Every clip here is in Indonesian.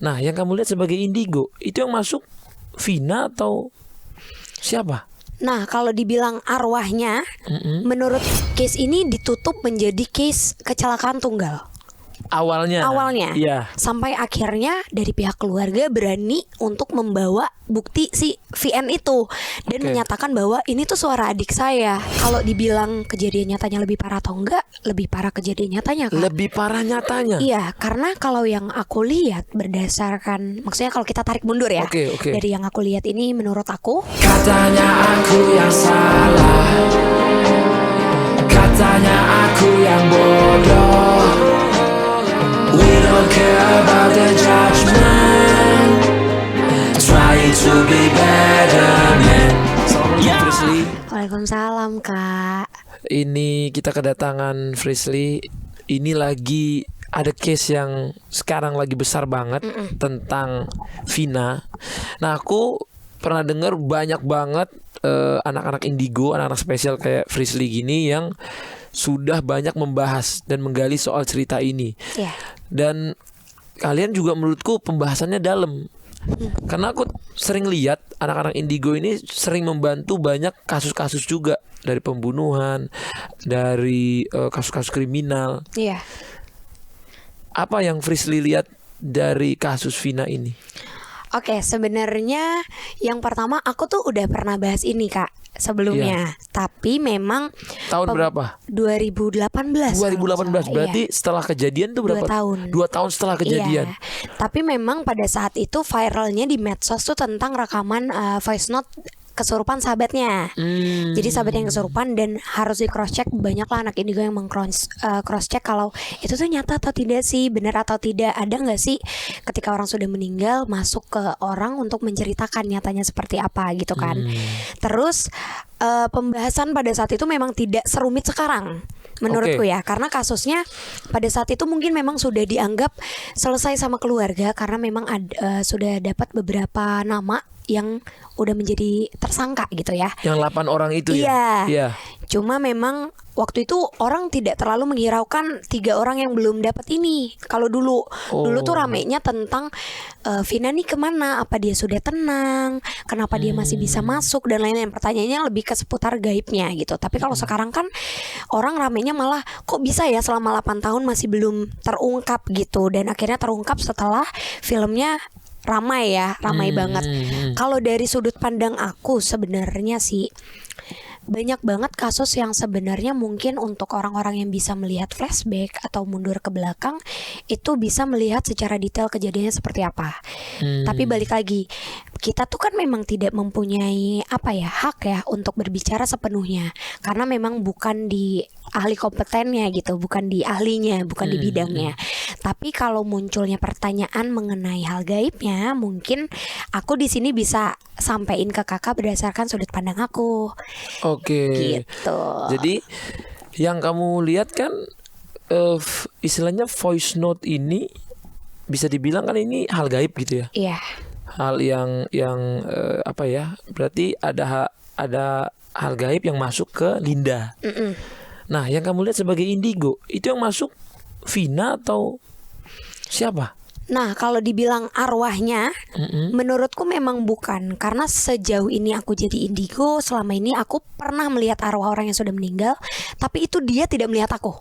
Nah, yang kamu lihat sebagai indigo itu yang masuk Vina atau siapa? Nah, kalau dibilang arwahnya, menurut case ini ditutup menjadi case kecelakaan tunggal. Awalnya. Iya. Sampai akhirnya dari pihak keluarga berani untuk membawa bukti si VN itu dan menyatakan bahwa ini tuh suara adik saya. Kalau dibilang kejadian nyatanya lebih parah atau enggak, lebih parah kejadian nyatanya, Kak. Lebih parah nyatanya. Iya, karena kalau yang aku lihat berdasarkan, maksudnya kalau kita tarik mundur ya, dari yang aku lihat ini menurut aku, katanya aku yang salah, katanya aku yang bodoh. We don't care about the judgment, try to be better man. Frisley. Waalaikumsalam, Kak. Ini kita kedatangan Frisley. Ini lagi ada case yang sekarang lagi besar banget tentang Vina. Nah, aku pernah dengar banyak banget anak-anak indigo, anak-anak spesial kayak Frisley gini yang sudah banyak membahas dan menggali soal cerita ini. Dan kalian juga menurutku pembahasannya dalam. Karena aku sering lihat anak-anak indigo ini sering membantu banyak kasus-kasus juga, dari pembunuhan, dari kasus-kasus kriminal. Apa yang Frisley lihat dari kasus Vina ini? Oke, sebenarnya yang pertama aku tuh udah pernah bahas ini, Kak, sebelumnya. Tapi memang tahun berapa? 2018. 2018 berarti setelah kejadian tuh berapa? 2 tahun. 2 tahun setelah kejadian. Tapi memang pada saat itu viralnya di medsos tuh tentang rekaman voice note kesurupan sahabatnya. Jadi sahabat yang kesurupan dan harus di cross check. Banyaklah anak indigo yang cross check kalau itu tuh nyata atau tidak sih, benar atau tidak, ada nggak sih ketika orang sudah meninggal masuk ke orang untuk menceritakan nyatanya seperti apa gitu kan. Terus pembahasan pada saat itu memang tidak serumit sekarang menurutku ya, karena kasusnya pada saat itu mungkin memang sudah dianggap selesai sama keluarga karena memang sudah dapat beberapa nama yang udah menjadi tersangka gitu ya. Yang 8 orang itu ya? Iya. Cuma memang waktu itu orang tidak terlalu menghiraukan 3 orang yang belum dapat ini. Kalau dulu tuh ramenya tentang Vina nih kemana, apa dia sudah tenang, kenapa dia masih bisa masuk dan lain-lain. Pertanyaannya lebih ke seputar gaibnya gitu. Tapi kalau sekarang kan orang ramenya malah kok bisa ya selama 8 tahun masih belum terungkap gitu. Dan akhirnya terungkap setelah filmnya ramai banget. Kalau dari sudut pandang aku sebenarnya sih banyak banget kasus yang sebenarnya mungkin untuk orang-orang yang bisa melihat flashback atau mundur ke belakang itu bisa melihat secara detail kejadiannya seperti apa. Tapi balik lagi, kita tuh kan memang tidak mempunyai hak ya untuk berbicara sepenuhnya karena memang bukan di ahli kompetennya gitu, bukan di ahlinya, bukan di bidangnya. Tapi kalau munculnya pertanyaan mengenai hal gaibnya, mungkin aku di sini bisa sampein ke kakak berdasarkan sudut pandang aku. Gitu. Jadi yang kamu lihat kan istilahnya voice note ini bisa dibilang kan ini hal gaib gitu ya. Iya. Hal yang berarti ada hal gaib yang masuk ke Linda. Nah, yang kamu lihat sebagai indigo itu yang masuk Vina atau siapa? Nah, kalau dibilang arwahnya, menurutku memang bukan. Karena sejauh ini aku jadi indigo, selama ini aku pernah melihat arwah orang yang sudah meninggal, tapi itu dia tidak melihat aku.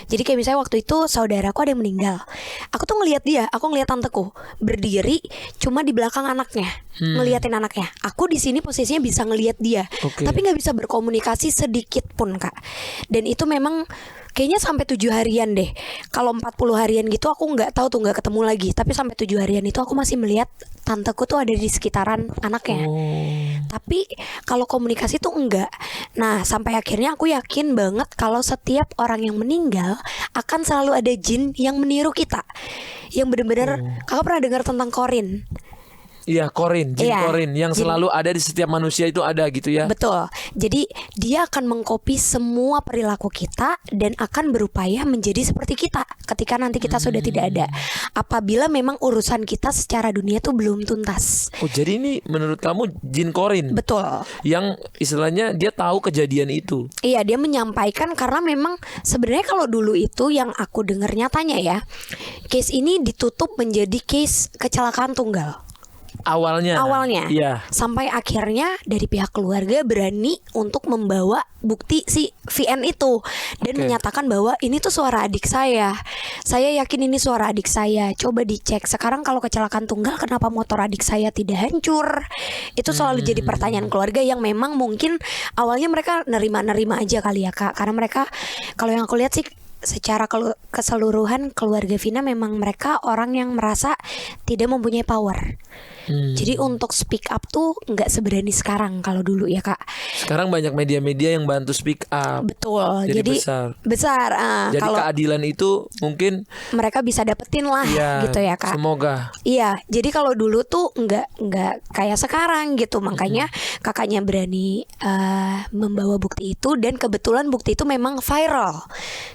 Jadi kayak misalnya waktu itu saudaraku ada yang meninggal, aku tuh ngelihat dia, aku ngelihat tanteku berdiri cuma di belakang anaknya, ngeliatin anaknya. Aku di sini posisinya bisa ngelihat dia, tapi nggak bisa berkomunikasi sedikit pun, Kak. Dan itu memang kayaknya sampai 7 harian deh. Kalau 40 harian gitu aku nggak tahu tuh, nggak ketemu lagi. Tapi sampai 7 harian itu aku masih melihat tanteku tuh ada di sekitaran anaknya. Tapi kalau komunikasi tuh enggak. Nah, sampai akhirnya aku yakin banget kalau setiap orang yang meninggal akan selalu ada jin yang meniru kita. Yang benar-benar kakak pernah dengar tentang Korin? Iya, Jin Iya, Korin yang Jin. selalu ada di setiap manusia itu ada gitu ya. Betul. Jadi dia akan mengcopy semua perilaku kita dan akan berupaya menjadi seperti kita ketika nanti kita sudah tidak ada. Apabila memang urusan kita secara dunia tuh belum tuntas. Oh, jadi ini menurut kamu Jin Korin Betul. yang istilahnya dia tahu kejadian itu. Iya, dia menyampaikan karena memang sebenarnya kalau dulu itu yang aku dengar nyatanya ya, case ini ditutup menjadi case kecelakaan tunggal. Awalnya. Iya. Sampai akhirnya dari pihak keluarga berani untuk membawa bukti si VN itu dan Oke. menyatakan bahwa ini tuh suara adik saya yakin ini suara adik saya, coba dicek sekarang kalau kecelakaan tunggal kenapa motor adik saya tidak hancur. Itu selalu jadi pertanyaan keluarga yang memang mungkin awalnya mereka nerima aja kali ya Kak, karena mereka kalau yang aku lihat sih secara keseluruhan keluarga Vina memang mereka orang yang merasa tidak mempunyai power. Jadi untuk speak up tuh nggak seberani sekarang kalau dulu ya Kak. Sekarang banyak media-media yang bantu speak up. Betul. Jadi Jadi besar. Jadi kalau keadilan itu mungkin mereka bisa dapetin lah gitu ya Kak. Semoga. Iya, jadi kalau dulu tuh nggak kayak sekarang gitu, makanya kakaknya berani membawa bukti itu dan kebetulan bukti itu memang viral.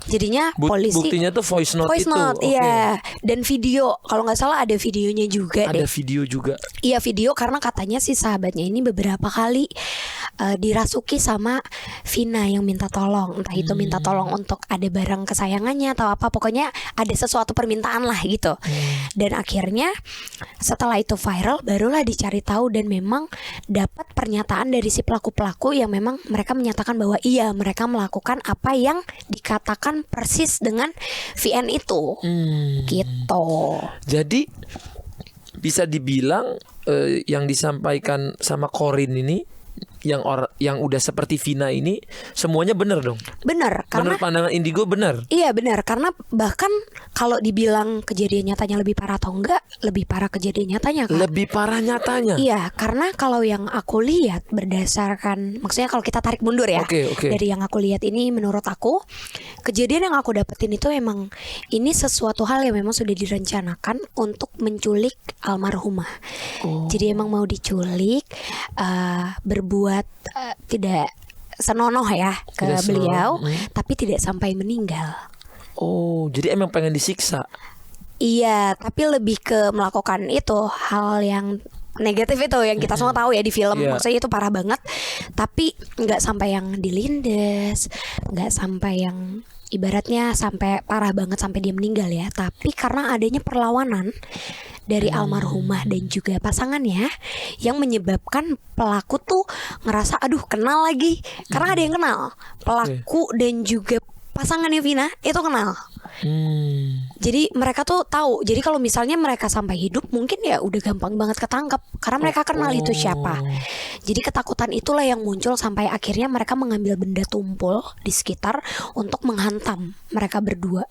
Jadinya polisi Buktinya tuh voice note itu. Oke. iya, dan video kalau nggak salah ada videonya juga Ada deh. video juga. Iya video karena katanya si sahabatnya ini beberapa kali dirasuki sama Vina yang minta tolong, entah itu minta tolong untuk ada barang kesayangannya atau apa, pokoknya ada sesuatu permintaan lah gitu. Dan akhirnya setelah itu viral barulah dicari tahu dan memang dapat pernyataan dari si pelaku-pelaku yang memang mereka menyatakan bahwa iya mereka melakukan apa yang dikatakan persis dengan VN itu. Gitu. Jadi bisa dibilang yang disampaikan sama Korin ini yang udah seperti Vina ini semuanya benar dong. Benar, karena Menurut pandangan Indigo benar. iya benar, karena bahkan kalau dibilang kejadian nyatanya lebih parah atau enggak, lebih parah kejadian nyatanya Kak. Lebih parah nyatanya. Iya, karena kalau yang aku lihat berdasarkan, maksudnya kalau kita tarik mundur ya, Oke. dari yang aku lihat ini menurut aku kejadian yang aku dapetin itu emang ini sesuatu hal yang memang sudah direncanakan untuk menculik almarhumah. Jadi emang mau diculik, berbuat tidak senonoh ya ke Tidak beliau, senonoh. tapi tidak sampai meninggal. Oh, jadi emang pengen disiksa. Iya, tapi lebih ke melakukan itu hal yang negatif itu yang kita semua tahu ya di film. Iya. Maksudnya itu parah banget. Tapi nggak sampai yang dilindes, nggak sampai yang ibaratnya sampai parah banget sampai dia meninggal ya. Tapi karena adanya perlawanan dari almarhumah dan juga pasangannya yang menyebabkan pelaku tuh ngerasa aduh kenal lagi. Karena ada yang kenal pelaku dan juga pasangannya Vina itu kenal. Jadi mereka tuh tahu. Jadi kalau misalnya mereka sampai hidup mungkin ya udah gampang banget ketangkep karena mereka kenal itu siapa. Jadi ketakutan itulah yang muncul sampai akhirnya mereka mengambil benda tumpul di sekitar untuk menghantam mereka berdua.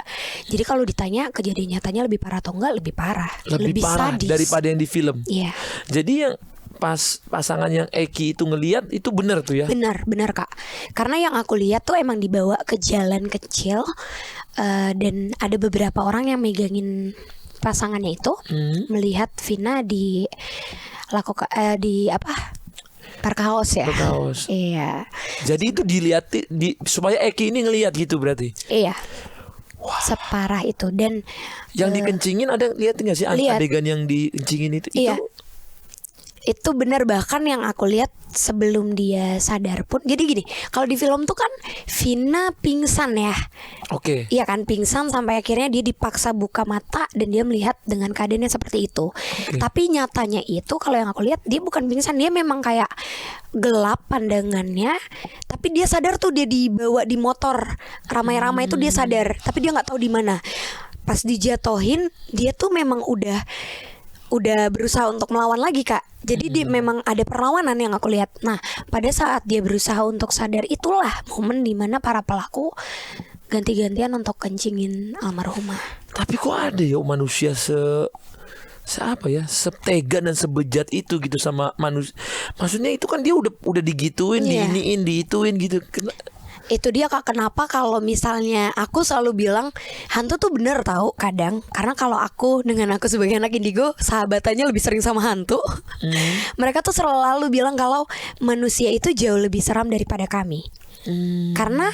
Jadi kalau ditanya kejadian nyatanya lebih parah atau enggak, lebih parah. Lebih parah sadis daripada yang di film. Iya. Jadi yang pas pasangan yang Eki itu ngelihat itu benar tuh ya. Benar Kak. Karena yang aku lihat tuh emang dibawa ke jalan kecil dan ada beberapa orang yang megangin pasangannya itu melihat Vina di di apa? Park House ya. Park House. Iya. Jadi itu dilihat supaya Eki ini ngelihat gitu berarti. Iya. Separah itu dan Yang dikencingin ada lihat nggak sih lihat. adegan yang dikencingin itu? Iya. Itu benar, bahkan yang aku lihat sebelum dia sadar pun. Jadi gini, kalau di film tuh kan Vina pingsan ya. Oke. Iya kan, pingsan sampai akhirnya dia dipaksa buka mata dan dia melihat dengan keadaannya seperti itu. Tapi nyatanya itu kalau yang aku lihat dia bukan pingsan, dia memang kayak gelap pandangannya. Tapi dia sadar tuh dia dibawa di motor ramai-ramai itu dia sadar, tapi dia nggak tahu di mana. Pas dijatohin dia tuh memang udah berusaha untuk melawan lagi Kak. Jadi dia memang ada perlawanan yang aku lihat. Nah pada saat dia berusaha untuk sadar itulah momen dimana para pelaku ganti-gantian untuk kencingin almarhumah. Tapi kok ada ya manusia apa ya, setega dan sebejat itu gitu sama manusia. Maksudnya itu kan dia udah digituin, Iya. diiniin, diituin gitu. Itu dia Kak, kenapa kalau misalnya aku selalu bilang hantu tuh bener tahu kadang. Karena kalau aku dengan aku sebagai anak indigo sahabatannya lebih sering sama hantu. Mereka tuh selalu bilang kalau manusia itu jauh lebih seram daripada kami. Karena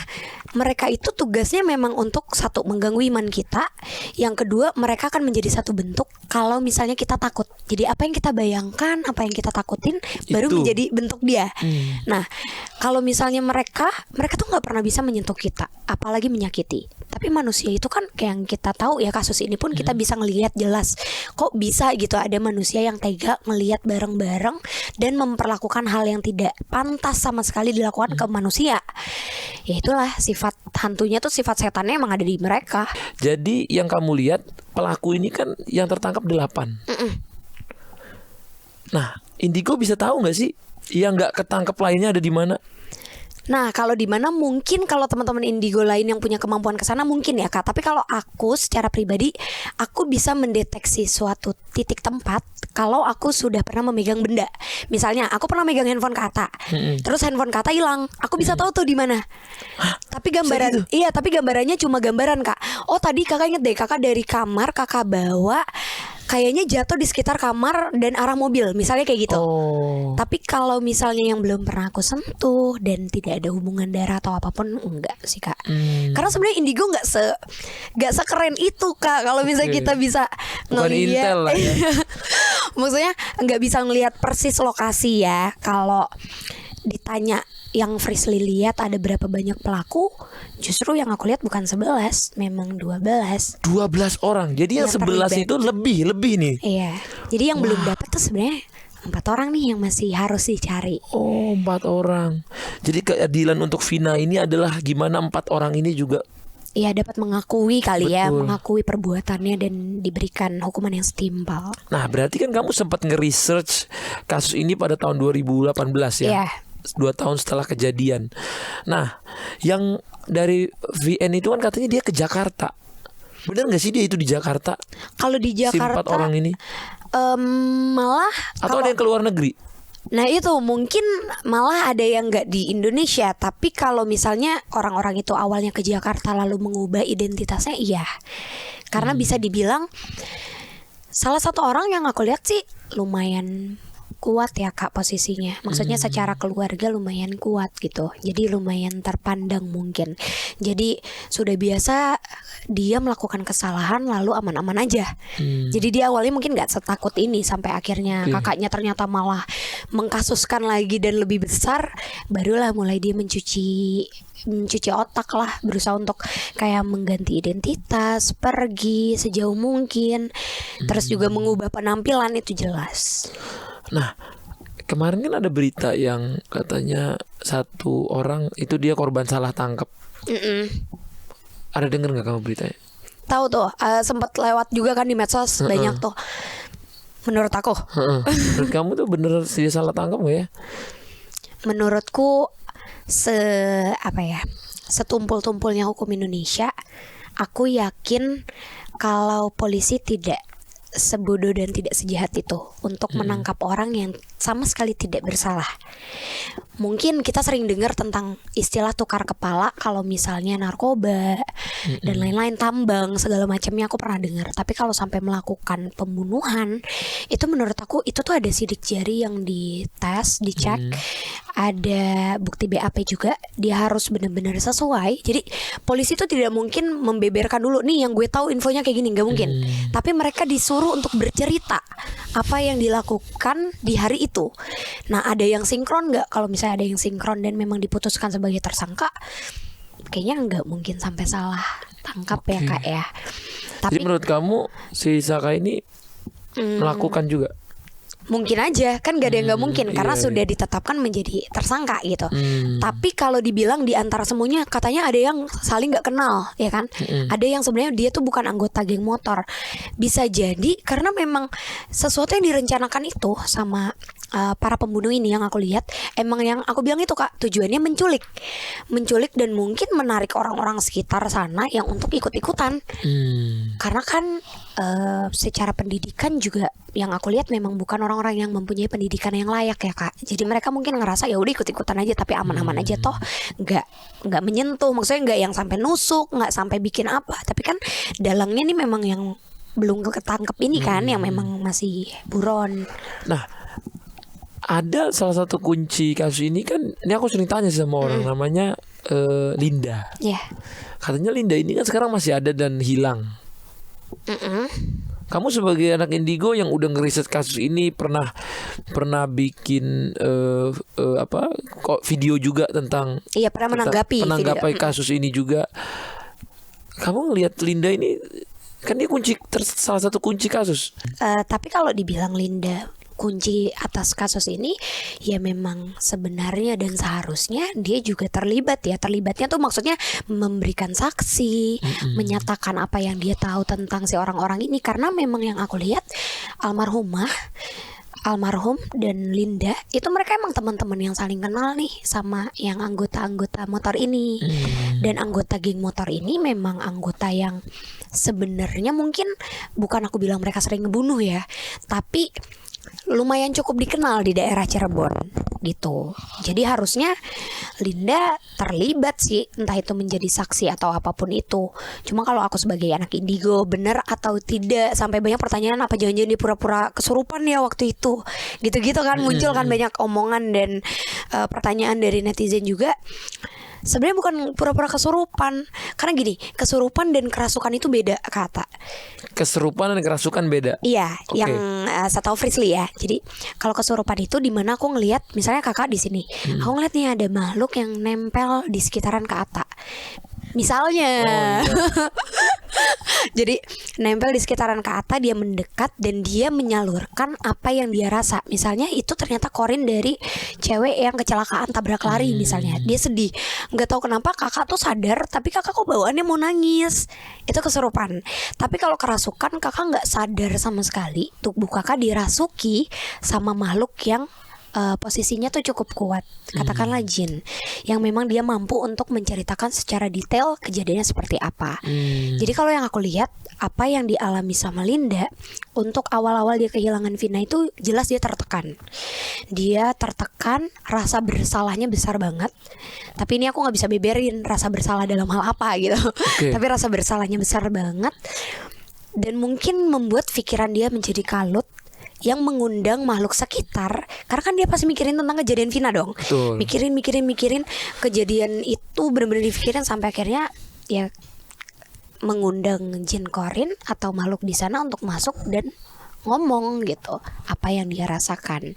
mereka itu tugasnya memang untuk satu mengganggu iman kita, yang kedua mereka akan menjadi satu bentuk kalau misalnya kita takut. Jadi apa yang kita bayangkan, apa yang kita takutin baru Itu. menjadi bentuk dia. Nah kalau misalnya mereka tuh nggak pernah bisa menyentuh kita, apalagi menyakiti. Tapi manusia itu kan kayak yang kita tahu ya, kasus ini pun kita bisa ngelihat jelas kok bisa gitu ada manusia yang tega ngelihat bareng-bareng dan memperlakukan hal yang tidak pantas sama sekali dilakukan ke manusia. Ya itulah sifat hantunya tuh, sifat setannya emang ada di mereka. Jadi yang kamu lihat pelaku ini kan yang tertangkap 8. Nah, indigo bisa tahu nggak sih yang nggak ketangkep lainnya ada di mana? Nah kalau di mana mungkin kalau teman-teman indigo lain yang punya kemampuan ke sana mungkin ya Kak. Tapi kalau aku secara pribadi, aku bisa mendeteksi suatu titik tempat kalau aku sudah pernah memegang benda. Misalnya aku pernah megang handphone Kata, terus handphone Kata hilang, aku bisa tahu tuh di mana. Tapi gambaran, iya tapi gambarannya cuma gambaran Kak. Oh tadi Kakak inget deh, Kakak dari kamar Kakak bawa kayaknya jatuh di sekitar kamar dan arah mobil, misalnya kayak gitu. Tapi kalau misalnya yang belum pernah aku sentuh dan tidak ada hubungan darah atau apapun, enggak sih Kak. Karena sebenarnya indigo nggak sekeren itu Kak. Kalau misalnya kita bisa Bukan ngelihat, intel lah ya. maksudnya nggak bisa ngelihat persis lokasi ya. Kalau ditanya yang Frisly lihat ada berapa banyak pelaku, justru yang aku lihat bukan 11, memang 12. 12 orang. Jadi yang Yang 11 terlibat. itu lebih nih. Iya. Jadi yang belum dapat tuh sebenarnya 4 orang nih yang masih harus dicari. Oh, 4 orang. Jadi keadilan untuk Vina ini adalah gimana 4 orang ini juga. Iya, dapat mengakui kali ya, Betul. mengakui perbuatannya dan diberikan hukuman yang setimpal. Nah, berarti kan kamu sempat nge-research kasus ini pada tahun 2018 ya. Iya. 2 tahun setelah kejadian. Nah, yang dari VN itu kan katanya dia ke Jakarta. Benar nggak sih dia itu di Jakarta? Kalau di Si 4 Jakarta orang ini. malah Atau ada yang ke luar negeri? Nah itu mungkin malah ada yang nggak di Indonesia. Tapi kalau misalnya orang-orang itu awalnya ke Jakarta lalu mengubah identitasnya, iya. Karena bisa dibilang salah satu orang yang aku lihat sih lumayan kuat ya Kak posisinya. Maksudnya secara keluarga lumayan kuat gitu. Jadi lumayan terpandang mungkin. Jadi sudah biasa dia melakukan kesalahan lalu aman-aman aja. Jadi dia awalnya mungkin gak setakut ini sampai akhirnya kakaknya ternyata malah mengkasuskan lagi dan lebih besar. Barulah mulai dia mencuci otak lah, berusaha untuk kayak mengganti identitas, pergi sejauh mungkin, terus juga mengubah penampilan, itu jelas. Nah, kemarin kan ada berita yang katanya 1 orang itu dia korban salah tangkap. Ada denger nggak kamu beritanya? Tahu tuh, sempat lewat juga kan di medsos banyak tuh. Menurut aku, Menurut kamu tuh bener dia salah tangkap nggak ya? menurutku setumpul-tumpulnya hukum Indonesia, aku yakin kalau polisi tidak sebodoh dan tidak sejahat itu untuk menangkap orang yang sama sekali tidak bersalah. Mungkin kita sering dengar tentang istilah tukar kepala kalau misalnya narkoba dan lain-lain, tambang segala macamnya aku pernah dengar. Tapi kalau sampai melakukan pembunuhan, itu menurut aku itu tuh ada sidik jari yang dites, dicek, ada bukti BAP juga, dia harus benar-benar sesuai. Jadi polisi itu tidak mungkin membeberkan dulu nih yang gue tahu infonya kayak gini, nggak mungkin. Tapi mereka disuruh untuk bercerita apa yang dilakukan di hari itu. Nah ada yang sinkron nggak? Kalau misalnya ada yang sinkron dan memang diputuskan sebagai tersangka, kayaknya nggak mungkin sampai salah tangkap ya Kak ya. Jadi Tapi menurut kamu si Saka ini melakukan juga? mungkin aja, kan gak ada yang gak mungkin karena iya, sudah ditetapkan menjadi tersangka gitu. Tapi kalau dibilang di antara semuanya, katanya ada yang saling gak kenal, ya kan? Ada yang sebenarnya dia tuh bukan anggota geng motor. Bisa jadi karena memang sesuatu yang direncanakan itu sama para pembunuh ini yang aku lihat emang yang aku bilang itu Kak, tujuannya menculik dan mungkin menarik orang-orang sekitar sana yang untuk ikut-ikutan. Karena kan secara pendidikan juga yang aku lihat memang bukan orang-orang yang mempunyai pendidikan yang layak ya Kak. Jadi mereka mungkin ngerasa ya udah ikut-ikutan aja tapi aman-aman aja toh nggak menyentuh, maksudnya nggak yang sampai nusuk, nggak sampai bikin apa. Tapi kan dalangnya nih memang yang belum ketangkep ini kan, yang memang masih buron. Nah, ada salah satu kunci kasus ini kan, ini aku sering tanya sih sama orang namanya Linda. Ya. Katanya Linda ini kan sekarang masih ada dan hilang. Kamu sebagai anak indigo yang udah ngeriset kasus ini, pernah bikin kok video juga tentang Iya, pernah menanggapi video. kasus ini juga. Kamu ngelihat Linda ini kan dia salah satu kunci kasus. Tapi kalau dibilang Linda kunci atas kasus ini, ya memang sebenarnya dan seharusnya dia juga terlibat ya. Terlibatnya tuh maksudnya memberikan saksi, menyatakan apa yang dia tahu tentang si orang-orang ini. Karena memang yang aku lihat almarhum dan Linda itu mereka emang teman-teman yang saling kenal nih sama yang anggota-anggota motor ini. Dan anggota geng motor ini memang anggota yang sebenarnya mungkin bukan aku bilang mereka sering ngebunuh ya, tapi lumayan cukup dikenal di daerah Cirebon gitu. Jadi harusnya Linda terlibat sih, entah itu menjadi saksi atau apapun itu. Cuma kalau aku sebagai anak indigo, benar atau tidak, sampai banyak pertanyaan apa jangan-jangan dia pura-pura kesurupan ya waktu itu. Gitu-gitu kan muncul kan banyak omongan dan pertanyaan dari netizen juga. Sebenarnya bukan pura-pura kesurupan. Karena gini, kesurupan dan kerasukan itu beda kata. Keserupan dan kerasukan beda. Iya, Oke. yang saya tahu Frisly ya. Jadi kalau kesurupan itu dimana aku ngelihat, misalnya kakak di sini, aku ngeliat nih ada makhluk yang nempel di sekitaran Kak Ata. Misalnya, jadi nempel di sekitaran Kak Ata, dia mendekat dan dia menyalurkan apa yang dia rasa. Misalnya itu ternyata Korin dari cewek yang kecelakaan tabrak lari misalnya. Dia sedih, nggak tahu kenapa kakak tuh sadar, tapi kakak kok bawaannya mau nangis. Itu kesurupan. Tapi kalau kerasukan kakak nggak sadar sama sekali. Tubuh kakak dirasuki sama makhluk yang posisinya tuh cukup kuat, katakanlah jin, yang memang dia mampu untuk menceritakan secara detail kejadiannya seperti apa. Jadi kalau yang aku lihat, apa yang dialami sama Linda untuk awal-awal dia kehilangan Vina itu jelas dia tertekan. Dia tertekan, rasa bersalahnya besar banget. Tapi ini aku nggak bisa beberin rasa bersalah dalam hal apa gitu. Tapi rasa bersalahnya besar banget dan mungkin membuat pikiran dia menjadi kalut, yang mengundang makhluk sekitar. Karena kan dia pasti mikirin tentang kejadian Vina dong. Betul. Mikirin kejadian itu, benar-benar dipikirin sampai akhirnya ya mengundang jin Korin atau makhluk di sana untuk masuk dan ngomong gitu apa yang dia rasakan.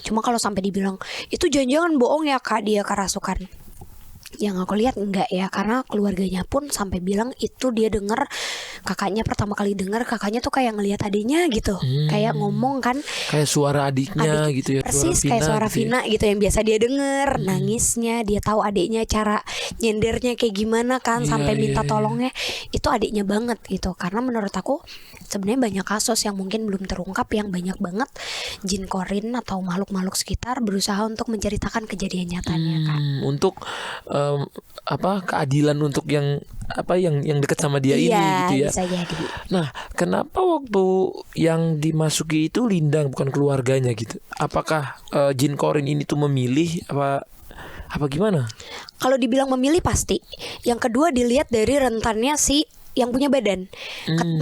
Cuma kalau sampai dibilang itu jangan-jangan bohong ya Kak, dia kerasukan, yang aku lihat enggak ya, karena keluarganya pun sampai bilang itu dia dengar kakaknya pertama kali dengar, kakaknya tuh kayak ngelihat adiknya gitu, kayak ngomong kan, kayak suara adiknya gitu ya, persis kayak suara Vina gitu yang biasa dia denger, nangisnya, dia tahu adiknya, cara nyendernya kayak gimana kan, sampai minta tolongnya itu adiknya banget gitu. Karena menurut aku sebenarnya banyak kasus yang mungkin belum terungkap, yang banyak banget jin Korin atau makhluk-makhluk sekitar berusaha untuk menceritakan kejadian nyatanya kan. Untuk keadilan untuk yang dekat sama dia ini gitu ya. Bisa jadi. Nah, kenapa waktu yang dimasuki itu Linda bukan keluarganya gitu? Apakah jin Korin ini tuh memilih apa gimana? Kalau dibilang memilih pasti. Yang kedua dilihat dari rentannya si yang punya badan.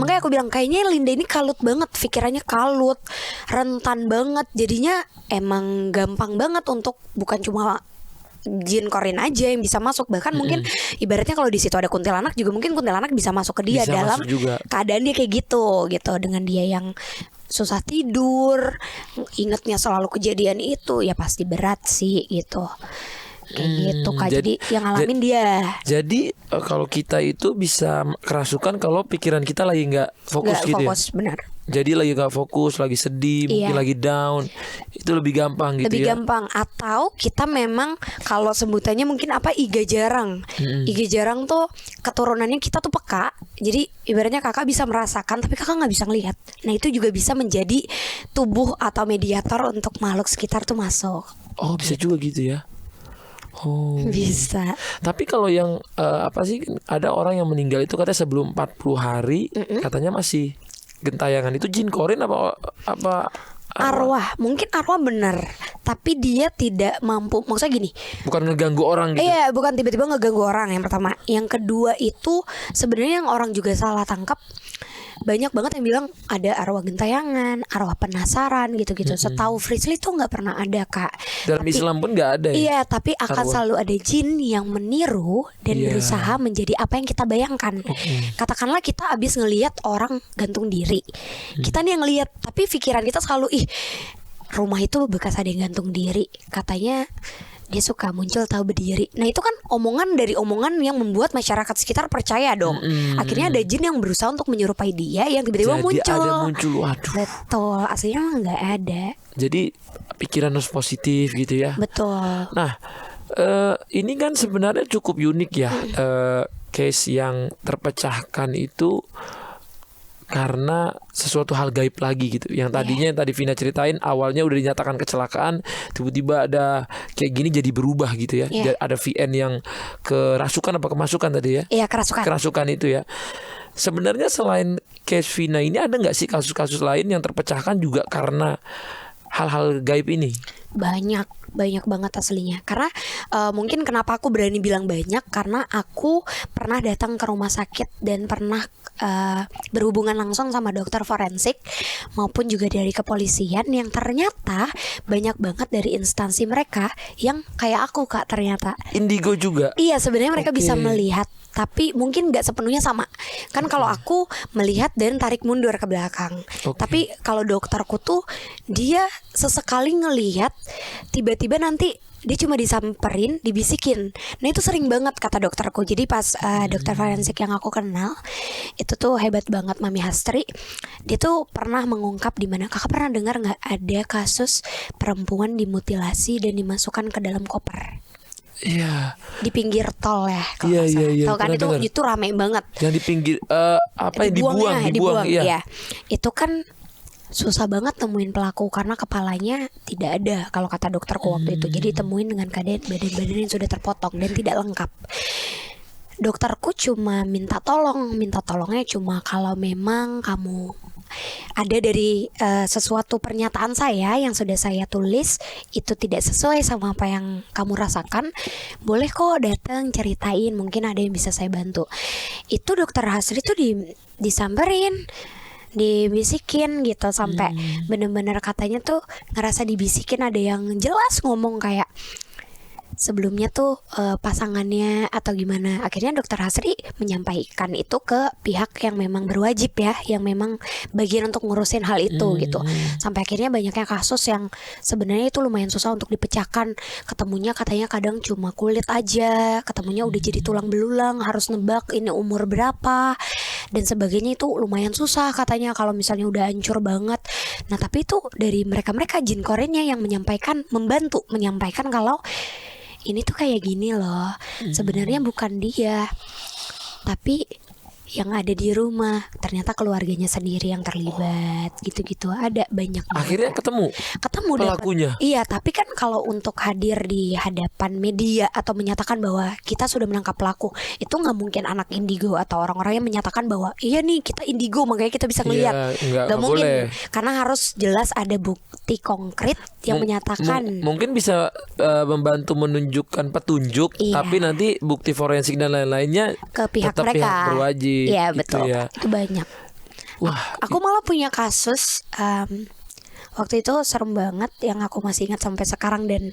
Makanya aku bilang kayaknya Linda ini kalut banget, pikirannya kalut, rentan banget. Jadinya emang gampang banget untuk bukan cuma jin Korin aja yang bisa masuk, bahkan mungkin ibaratnya kalau di situ ada kuntilanak juga mungkin kuntilanak bisa masuk ke dia Bisa dalam masuk juga. keadaan dia kayak gitu dengan dia yang susah tidur, ingetnya selalu kejadian itu, ya pasti berat sih gitu. Kayak gitu Kak. Jadi yang ngalamin dia. Jadi kalau kita itu bisa kerasukan kalau pikiran kita lagi nggak fokus Nggak gitu fokus, ya. benar. Jadi lagi gak fokus, lagi sedih, mungkin lagi down, itu lebih gampang gitu lebih ya. gampang. Atau kita memang kalau sebutannya mungkin apa, iga jarang. Iga jarang tuh keturunannya kita tuh peka. Jadi ibaratnya kakak bisa merasakan tapi kakak nggak bisa ngelihat. Nah itu juga bisa menjadi tubuh atau mediator untuk makhluk sekitar tuh masuk. Oh bisa juga gitu ya. Oh. Bisa. Tapi kalau yang apa sih, ada orang yang meninggal itu katanya sebelum 40 hari katanya masih gentayangan, itu jin korin apa Arwah, mungkin arwah bener, tapi dia tidak mampu. Maksudnya gini, bukan ngeganggu orang gitu. iya, bukan tiba-tiba ngeganggu orang. Yang pertama, yang kedua itu sebenarnya yang orang juga salah tangkap. Banyak banget yang bilang ada arwah gentayangan, arwah penasaran gitu-gitu. Setahu Frisly tuh nggak pernah ada, Kak. Dalam Islam pun nggak ada ya. Iya, tapi akan Arwah. selalu ada jin yang meniru dan Iya. berusaha menjadi apa yang kita bayangkan. Katakanlah kita abis ngelihat orang gantung diri, kita nih yang ngelihat, tapi pikiran kita selalu rumah itu bekas ada yang gantung diri. Katanya dia suka muncul tahu berdiri. Nah itu kan omongan dari omongan yang membuat masyarakat sekitar percaya dong. Akhirnya ada jin yang berusaha untuk menyerupai dia yang tiba-tiba Jadi muncul. ada muncul, waduh. Betul, aslinya mah nggak ada. Jadi pikiran harus positif gitu ya. Betul. Nah, ini kan sebenarnya cukup unik ya, case yang terpecahkan itu karena sesuatu hal gaib lagi gitu. Yang tadinya yang tadi Vina ceritain awalnya udah dinyatakan kecelakaan, tiba-tiba ada kayak gini jadi berubah gitu ya. Iya. Ada VN yang kerasukan apa kemasukan tadi ya? Iya, kerasukan. Kerasukan itu ya. Sebenarnya selain case Vina ini ada nggak sih kasus-kasus lain yang terpecahkan juga karena hal-hal gaib ini? Banyak banget aslinya. Karena mungkin kenapa aku berani bilang banyak, karena aku pernah datang ke rumah sakit dan pernah berhubungan langsung sama dokter forensik maupun juga dari kepolisian yang ternyata banyak banget dari instansi mereka yang kayak aku, Kak, ternyata. Indigo juga. Iya, sebenarnya mereka Oke. bisa melihat, tapi mungkin nggak sepenuhnya sama. Kan kalau aku melihat dan tarik mundur ke belakang. Oke. Tapi kalau dokterku tuh dia sesekali ngelihat, tiba-tiba nanti dia cuma disamperin, dibisikin. Nah itu sering banget kata dokterku. Jadi pas dokter forensik yang aku kenal itu tuh hebat banget, Mami Hastri. Dia tuh pernah mengungkap, di mana kakak pernah dengar nggak ada kasus perempuan dimutilasi dan dimasukkan ke dalam koper Iya. di pinggir tol ya kalau Iya, nggak salah. iya, iya, Tahu kan pernah dengar. itu rame banget. Yang di pinggir apa yang dibuang, iya. ya. Itu kan susah banget temuin pelaku karena kepalanya tidak ada kalau kata dokterku waktu itu. Jadi temuin dengan keadaan badan-badan yang sudah terpotong dan tidak lengkap. Dokterku cuma minta tolongnya cuma kalau memang kamu ada dari sesuatu pernyataan saya yang sudah saya tulis itu tidak sesuai sama apa yang kamu rasakan, boleh kok datang ceritain, mungkin ada yang bisa saya bantu. Itu dokter Hasri tuh disamperin, dibisikin gitu sampai bener-bener katanya tuh ngerasa dibisikin, ada yang jelas ngomong kayak sebelumnya tuh pasangannya atau gimana. Akhirnya dokter Hasri menyampaikan itu ke pihak yang memang berwajib ya, yang memang bagian untuk ngurusin hal itu gitu. Sampai akhirnya banyaknya kasus yang sebenarnya itu lumayan susah untuk dipecahkan. Ketemunya katanya kadang cuma kulit aja, ketemunya udah jadi tulang belulang, harus nebak ini umur berapa dan sebagainya. Itu lumayan susah katanya kalau misalnya udah hancur banget. Nah tapi itu dari mereka-mereka jin korennya yang membantu menyampaikan kalau ini tuh kayak gini loh. Sebenarnya bukan dia, tapi yang ada di rumah ternyata keluarganya sendiri yang terlibat gitu-gitu. Ada banyak banget. Akhirnya ketemu dapet. pelakunya. Iya, tapi kan kalau untuk hadir di hadapan media atau menyatakan bahwa kita sudah menangkap pelaku, itu nggak mungkin anak indigo atau orang-orang yang menyatakan bahwa iya nih kita indigo makanya kita bisa ngelihat. Iya, nggak mungkin boleh. Karena harus jelas ada bukti konkret yang menyatakan. Mungkin bisa membantu menunjukkan petunjuk, Iya. tapi nanti bukti forensik dan lain-lainnya Ke pihak tetap mereka. pihak berwajib. Iya gitu betul. ya. Itu banyak. Wah, Aku malah punya kasus waktu itu serem banget yang aku masih ingat sampai sekarang dan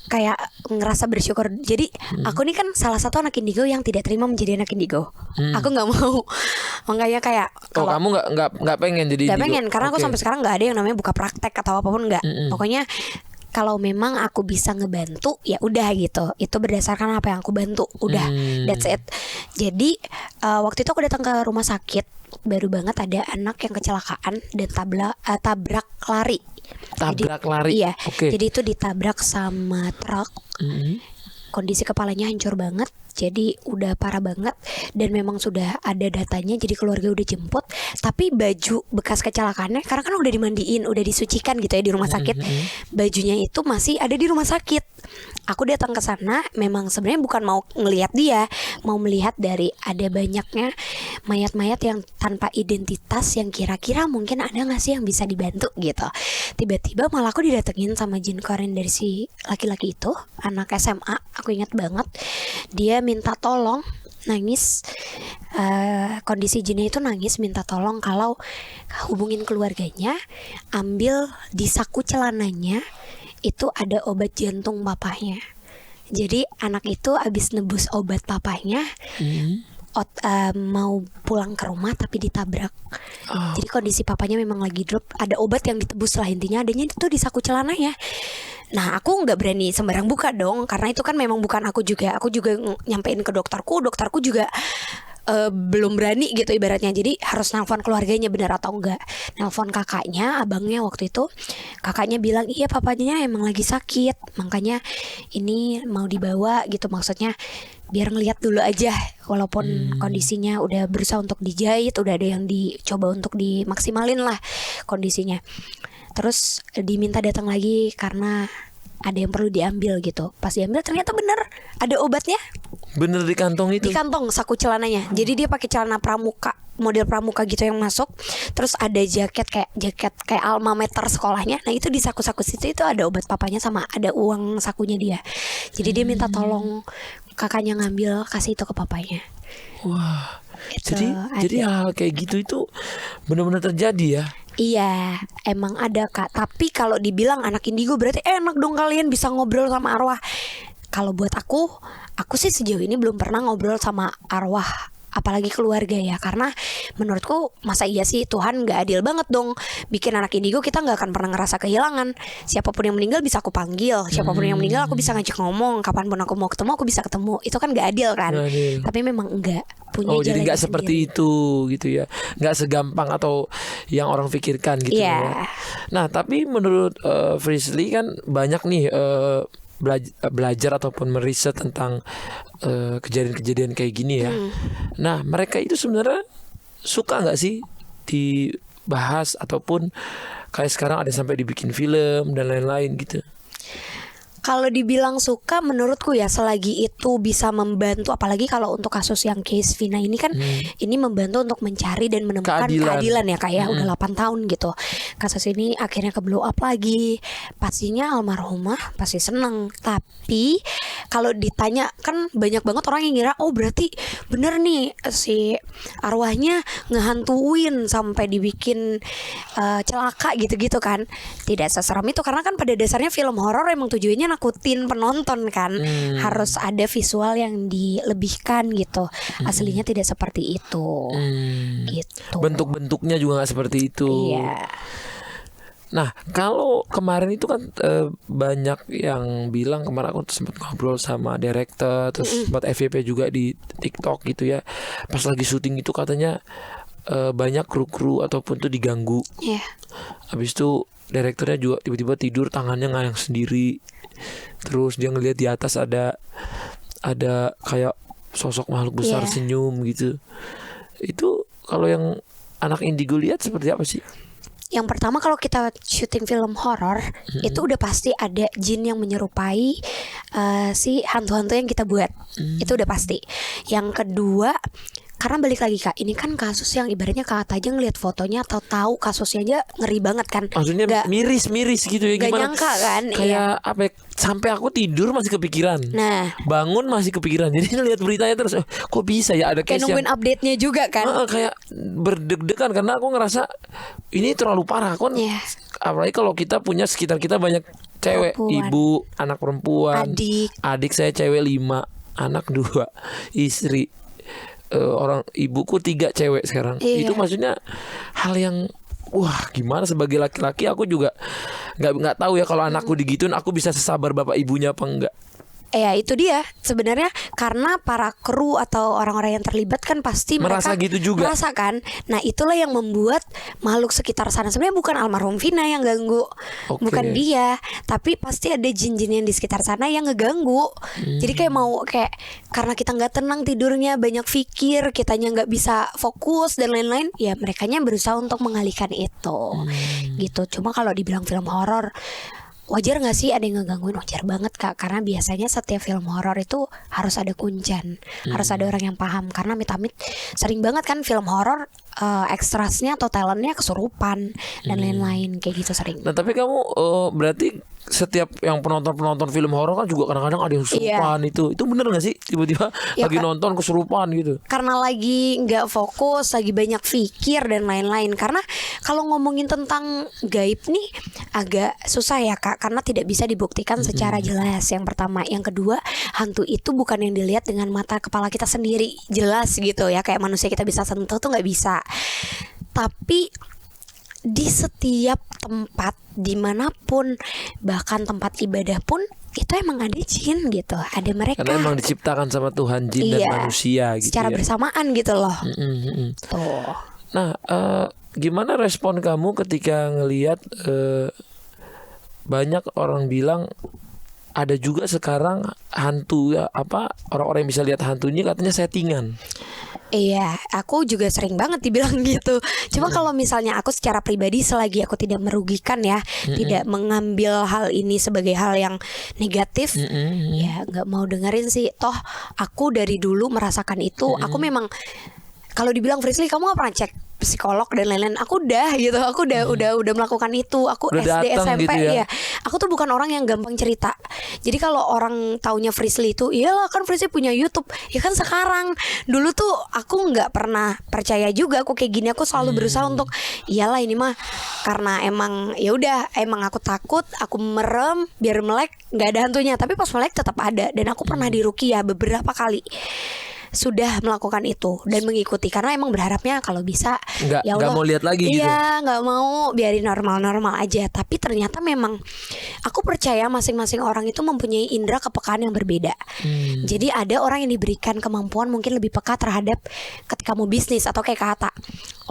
kayak ngerasa bersyukur. Jadi aku nih kan salah satu anak indigo yang tidak terima menjadi anak indigo. Aku nggak mau. Makanya kayak oh kamu nggak pengen jadi nggak indigo? pengen karena aku Oke. sampai sekarang nggak ada yang namanya buka praktek atau apapun, nggak. Pokoknya kalau memang aku bisa ngebantu ya udah gitu. Itu berdasarkan apa yang aku bantu. Udah, that's it. Jadi waktu itu aku datang ke rumah sakit baru banget ada anak yang kecelakaan dan tabrak lari. Tabrak lari. Iya. Oke. Jadi itu ditabrak sama truk. Kondisi kepalanya hancur banget. Jadi udah parah banget dan memang sudah ada datanya. Jadi keluarga udah jemput. Tapi baju bekas kecelakaannya karena kan udah dimandiin, udah disucikan gitu ya di rumah sakit. Bajunya itu masih ada di rumah sakit. Aku datang ke sana memang sebenarnya bukan mau ngelihat dia, mau melihat dari ada banyaknya mayat-mayat yang tanpa identitas yang kira-kira mungkin ada nggak sih yang bisa dibantu gitu. Tiba-tiba malah aku didatengin sama jin koren dari si laki-laki itu, anak SMA, aku ingat banget. Dia minta tolong, nangis, kondisi jinnya itu nangis minta tolong kalau hubungin keluarganya, ambil di saku celananya itu ada obat jantung papahnya. Jadi anak itu abis nebus obat papahnya, mau pulang ke rumah tapi ditabrak. Jadi kondisi papanya memang lagi drop. Ada obat yang ditebus lah, intinya adanya itu di saku celananya. Nah aku nggak berani sembarang buka dong, karena itu kan memang bukan aku juga. Aku juga nyampein ke dokterku juga belum berani gitu ibaratnya. Jadi harus nelfon keluarganya benar atau enggak. Nelfon kakaknya, abangnya waktu itu. Kakaknya bilang iya papanya emang lagi sakit, makanya ini mau dibawa gitu, maksudnya biar ngelihat dulu aja. Walaupun kondisinya udah berusaha untuk dijahit, udah ada yang dicoba untuk dimaksimalin lah kondisinya. Terus diminta datang lagi karena ada yang perlu diambil gitu. Pas diambil ternyata bener ada obatnya. Bener di kantong itu. Di kantong saku celananya. Jadi dia pakai celana pramuka, model pramuka gitu yang masuk. Terus ada jaket kayak alma mater sekolahnya. Nah itu di saku-saku situ itu ada obat papanya sama ada uang sakunya dia. Jadi dia minta tolong kakaknya ngambil, kasih itu ke papanya. Wah. Itu Jadi hal kayak gitu itu benar-benar terjadi ya. Iya, emang ada Kak. Tapi kalau dibilang anak indigo berarti enak dong kalian bisa ngobrol sama arwah. Kalau buat aku sih sejauh ini belum pernah ngobrol sama arwah, apalagi keluarga ya. Karena menurutku masa iya sih Tuhan gak adil banget dong bikin anak indigo kita gak akan pernah ngerasa kehilangan. Siapapun yang meninggal bisa aku panggil, siapapun yang meninggal aku bisa ngajak ngomong, kapanpun aku mau ketemu aku bisa ketemu. Itu kan gak adil kan. Gak adil. Tapi memang enggak punya Oh jadi jalannya nggak seperti sendiri. itu gitu ya, nggak segampang atau yang orang pikirkan gitu Iya. ya. Nah tapi menurut Frisley kan banyak nih belajar ataupun meriset tentang kejadian-kejadian kayak gini ya. Nah mereka itu sebenarnya suka nggak sih dibahas ataupun kayak sekarang ada sampai dibikin film dan lain-lain gitu? Kalau dibilang suka menurutku ya selagi itu bisa membantu, apalagi kalau untuk kasus yang case Vina ini kan ini membantu untuk mencari dan menemukan keadilan ya Kak ya. Udah 8 tahun gitu kasus ini akhirnya ke blow up lagi. Pastinya almarhumah pasti seneng. Tapi kalau ditanya kan banyak banget orang yang ngira oh berarti bener nih si arwahnya ngehantuin sampai dibikin celaka gitu-gitu kan. Tidak seseram itu karena kan pada dasarnya film horor emang tujuannya nakutin penonton kan. Harus ada visual yang dilebihkan gitu. Aslinya tidak seperti itu. Gitu. Bentuk-bentuknya juga nggak seperti itu. Iya. Nah kalau kemarin itu kan banyak yang bilang, kemarin aku sempat ngobrol sama director, terus sempat FYP juga di TikTok gitu ya. Pas lagi syuting itu katanya banyak kru-kru ataupun tuh diganggu. Iya. Habis itu direkturnya juga tiba-tiba tidur tangannya ngayang sendiri. Terus dia ngelihat di atas ada kayak sosok makhluk besar senyum gitu. Itu kalau yang anak indigo lihat seperti apa sih? Yang pertama kalau kita syuting film horor itu udah pasti ada jin yang menyerupai si hantu-hantu yang kita buat. Itu udah pasti. Yang kedua karena balik lagi Kak, ini kan kasus yang ibaratnya Kak aja ngeliat fotonya atau tahu kasusnya aja ngeri banget kan. Maksudnya miris gitu ya, gak gimana? nyangka kan. Kayak apa ya, sampai aku tidur masih kepikiran. Nah, bangun masih kepikiran. Jadi lihat beritanya terus kok bisa ya ada kayak case nungguin yang update-nya juga kan. kayak berdeg-degan karena aku ngerasa ini terlalu parah kan. Apalagi kalau kita punya sekitar kita banyak cewek, Perempuan. ibu, anak perempuan, adik saya cewek 5, anak 2, istri, orang ibuku 3 cewek sekarang. Itu maksudnya hal yang wah gimana sebagai laki-laki aku juga nggak tahu ya kalau anakku digituin aku bisa sesabar bapak ibunya apa enggak. Ya itu dia sebenarnya, karena para kru atau orang-orang yang terlibat kan pasti Merasa mereka gitu juga. merasa kan. Nah itulah yang membuat makhluk sekitar sana, sebenarnya bukan almarhum Vina yang ganggu, Oke. bukan dia, tapi pasti ada jin-jin yang di sekitar sana yang ngeganggu. Jadi kayak mau kayak karena kita nggak tenang tidurnya, banyak pikir, kitanya nggak bisa fokus dan lain-lain, ya merekanya berusaha untuk mengalihkan itu gitu. Cuma kalau dibilang film horor, wajar gak sih ada yang ngegangguin? Wajar banget Kak, karena biasanya setiap film horor itu harus ada kuncen, harus ada orang yang paham. Karena amit-amit sering banget kan film horor ekstrasnya atau talentnya kesurupan dan lain-lain kayak gitu sering. Nah tapi kamu berarti setiap yang penonton film horor kan juga kadang-kadang ada yang kesurupan. Itu bener gak sih tiba-tiba Ya, lagi Kak. nonton kesurupan gitu? Karena lagi nggak fokus, lagi banyak pikir dan lain-lain. Karena kalau ngomongin tentang gaib nih agak susah ya Kak, karena tidak bisa dibuktikan secara jelas. Yang pertama, yang kedua, hantu itu bukan yang dilihat dengan mata kepala kita sendiri jelas gitu ya, kayak manusia kita bisa sentuh tuh nggak bisa. Tapi di setiap tempat dimanapun, bahkan tempat ibadah pun, itu emang ada jin gitu, ada mereka. Karena emang diciptakan sama Tuhan jin dan manusia gitu secara ya. bersamaan gitu loh. Tuh. Nah gimana respon kamu ketika ngelihat banyak orang bilang ada juga sekarang hantu ya, apa orang-orang yang bisa lihat hantunya katanya settingan. Iya, aku juga sering banget dibilang gitu. Cuma kalau misalnya aku secara pribadi, selagi aku tidak merugikan ya, tidak mengambil hal ini sebagai hal yang negatif, ya nggak mau dengerin sih. Toh aku dari dulu merasakan itu. Aku memang, kalau dibilang Frisly kamu gak pernah cek psikolog dan lain-lain, aku udah gitu, aku udah melakukan itu. Aku Udah SD datang SMP gitu ya. ya. Aku tuh bukan orang yang gampang cerita. Jadi kalau orang taunya Frisly itu, iyalah kan Frisly punya YouTube. Ya kan sekarang, dulu tuh aku nggak pernah percaya juga aku kayak gini. Aku selalu berusaha untuk, iyalah ini mah karena emang ya udah, emang aku takut, aku merem biar melek nggak ada hantunya. Tapi pas melek tetap ada, dan aku pernah diruqyah beberapa kali. Sudah melakukan itu dan mengikuti, karena emang berharapnya kalau bisa Nggak ya Allah, mau lihat lagi gitu. Iya, nggak mau, biarin normal-normal aja. Tapi ternyata memang aku percaya masing-masing orang itu mempunyai indera kepekaan yang berbeda. Jadi ada orang yang diberikan kemampuan mungkin lebih peka terhadap ketika mau bisnis atau kayak Kak Atta.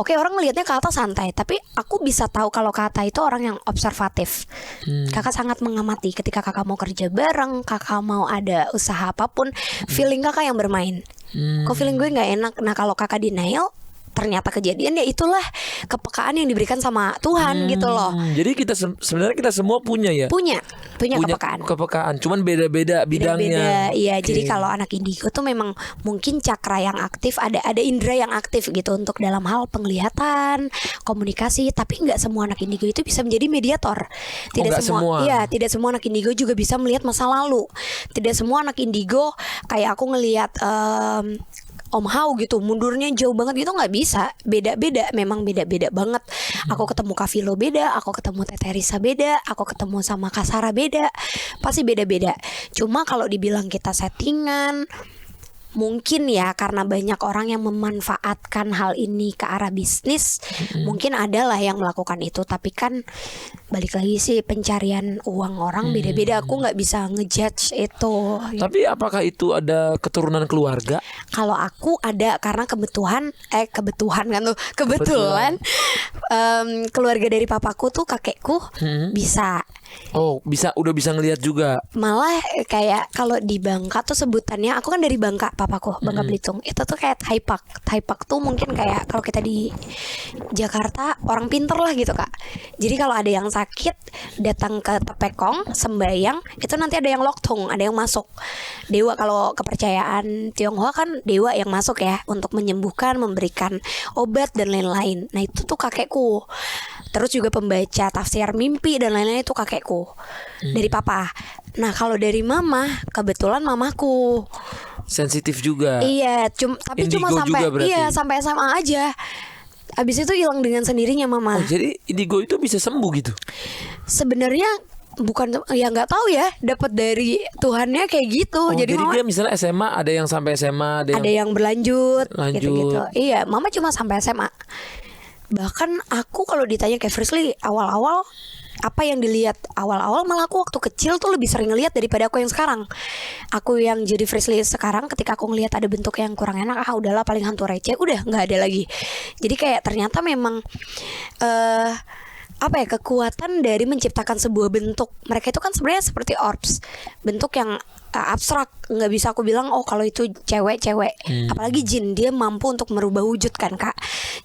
Oke, orang ngelihatnya Kak Atta santai, tapi aku bisa tahu kalau Kak Atta itu orang yang observatif. Kakak sangat mengamati ketika kakak mau kerja bareng, kakak mau ada usaha apapun, feeling kakak yang bermain. Kok feeling gue nggak enak. Nah kalau kakak denial, ternyata kejadian, ya itulah kepekaan yang diberikan sama Tuhan gitu loh. Jadi kita sebenarnya kita semua punya ya. Punya kepekaan. Cuman beda-beda bidangnya. Iya, Oke. jadi kalau anak indigo tuh memang mungkin cakra yang aktif, ada indera yang aktif gitu untuk dalam hal penglihatan, komunikasi. Tapi nggak semua anak indigo itu bisa menjadi mediator. nggak semua. Iya, tidak semua anak indigo juga bisa melihat masa lalu. Tidak semua anak indigo kayak aku ngelihat Om Hao gitu, mundurnya jauh banget gitu, nggak bisa. Beda-beda, memang beda-beda banget. Aku ketemu Kavilo beda, aku ketemu Tete Risa beda, aku ketemu sama Kasara beda. Pasti beda-beda. Cuma kalau dibilang kita settingan, mungkin ya karena banyak orang yang memanfaatkan hal ini ke arah bisnis, mungkin ada lah yang melakukan itu. Tapi kan balik lagi sih, pencarian uang orang beda-beda. Aku nggak bisa ngejudge itu. Tapi apakah itu ada keturunan keluarga? Kalau aku ada, karena kebetulan keluarga dari papaku tuh, kakekku bisa. Oh, udah bisa ngelihat juga. Malah kayak kalau di Bangka tuh sebutannya, aku kan dari Bangka, papaku Bangka Belitung. Itu tuh kayak Thaipak. Thaipak tuh mungkin kayak kalau kita di Jakarta orang pinter lah gitu Kak. Jadi kalau ada yang sakit datang ke Tepekong sembayang, itu nanti ada yang loktung, ada yang masuk. Dewa, kalau kepercayaan Tionghoa kan dewa yang masuk ya untuk menyembuhkan, memberikan obat dan lain-lain. Nah itu tuh kakekku. Terus juga pembaca tafsir mimpi dan lain-lain itu kakekku dari papa. Nah kalau dari mama, kebetulan mamaku Sensitif juga. iya, tapi Indigo cuma sampai juga berarti. sampai SMA aja. Abis itu hilang dengan sendirinya mama. Oh, jadi indigo itu bisa sembuh gitu? Sebenarnya bukan, ya nggak tahu ya, dapat dari Tuhannya kayak gitu. Oh, jadi mama dia misalnya SMA, ada yang sampai SMA, ada yang berlanjut Lanjut. gitu-gitu. Iya, mama cuma sampai SMA. Bahkan aku kalau ditanya kayak Frisly awal-awal apa yang dilihat awal-awal, malah aku waktu kecil tuh lebih sering ngelihat daripada aku yang sekarang. Aku yang jadi Frisley sekarang, ketika aku ngelihat ada bentuk yang kurang enak, udahlah paling hantu receh, udah nggak ada lagi. Jadi kayak ternyata memang apa ya, kekuatan dari menciptakan sebuah bentuk. Mereka itu kan sebenarnya seperti orbs, bentuk yang abstrak, nggak bisa aku bilang oh kalau itu cewek. Apalagi jin, dia mampu untuk merubah wujud kan Kak.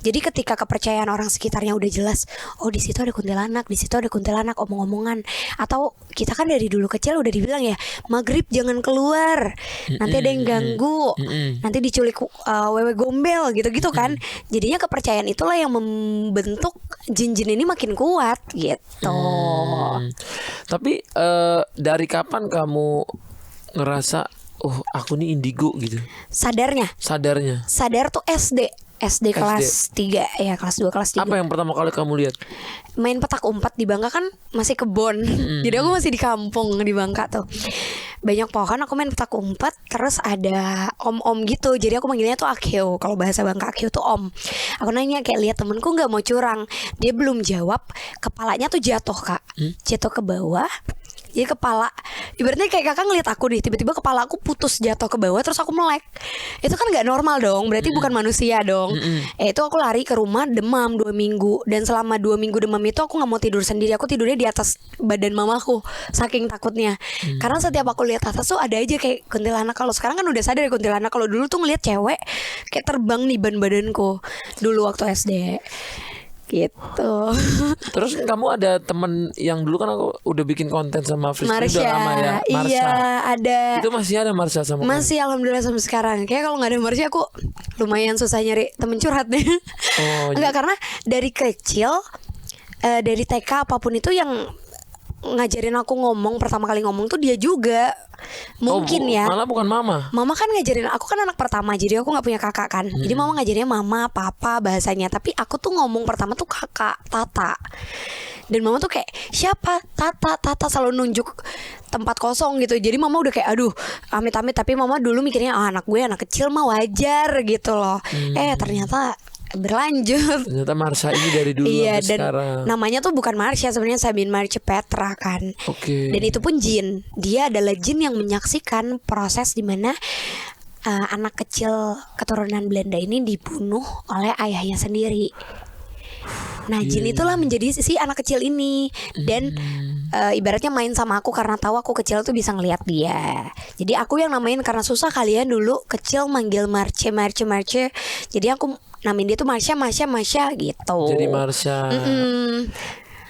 Jadi ketika kepercayaan orang sekitarnya udah jelas, oh di situ ada kuntilanak, di situ ada kuntilanak, omong-omongan. Atau kita kan dari dulu kecil udah dibilang ya, maghrib jangan keluar, nanti ada yang ganggu, nanti diculik wewe gombel gitu-gitu kan. Jadinya kepercayaan itulah yang membentuk jin-jin ini makin kuat gitu. Tapi dari kapan kamu ngerasa oh aku nih indigo gitu? Sadarnya Sadar tuh SD kelas 3 ya, kelas 2 kelas 3. Apa yang pertama kali kamu lihat? Main petak umpet di Bangka kan masih kebon. Jadi aku masih di kampung di Bangka tuh. Banyak pohon, aku main petak umpet, terus ada om-om gitu. Jadi aku manggilnya tuh Akeo. Kalau bahasa Bangka Akeo tuh om. Aku nanya kayak, lihat temenku nggak mau curang. Dia belum jawab, kepalanya tuh jatuh Kak. Jatuh ke bawah. Jadi kepala, ibaratnya kayak kakak ngeliat aku nih, tiba-tiba kepala aku putus jatuh ke bawah, terus aku melek. Itu kan gak normal dong, berarti bukan manusia dong. Itu aku lari ke rumah, demam 2 minggu. Dan selama 2 minggu demam itu aku gak mau tidur sendiri, aku tidurnya di atas badan mamaku, saking takutnya. Karena setiap aku lihat atas tuh ada aja kayak kuntilanak. Kalau sekarang kan udah sadar ya kuntilanak. Kalau dulu tuh ngeliat cewek kayak terbang di badanku dulu waktu SD gitu. Terus kamu ada temen yang dulu kan aku udah bikin konten sama Frisley udah lama ya, Marsha. Iya ada. Itu masih ada Marsha sama masih kamu? Alhamdulillah sampai sekarang. Kayak kalau nggak ada Marsha aku lumayan susah nyari temen curhat nih. Enggak, karena dari kecil dari TK apapun itu yang ngajarin aku ngomong, pertama kali ngomong tuh dia juga. Mungkin ya. Malah bukan mama. Mama kan ngajarin, aku kan anak pertama, jadi aku gak punya kakak kan. Jadi mama ngajarinnya mama, papa bahasanya. Tapi aku tuh ngomong pertama tuh kakak, Tata. Dan mama tuh kayak, siapa? Tata selalu nunjuk tempat kosong gitu. Jadi mama udah kayak, aduh amit-amit. Tapi mama dulu mikirnya, anak gue anak kecil mah wajar gitu loh. Ternyata berlanjut. Ternyata Marsha ini dari dulu sampai dan sekarang. Namanya tuh bukan Marsha, sebenarnya Sabine Marche Petra kan. Dan itu pun jin. Dia adalah jin yang menyaksikan proses dimana anak kecil keturunan Belanda ini dibunuh oleh ayahnya sendiri. Nah jin itulah menjadi si anak kecil ini. Dan ibaratnya main sama aku karena tahu aku kecil tuh bisa ngelihat dia. Jadi aku yang namain, karena susah kalian dulu kecil manggil Marche. Jadi aku namain dia tuh Marsha gitu. Jadi Marsha.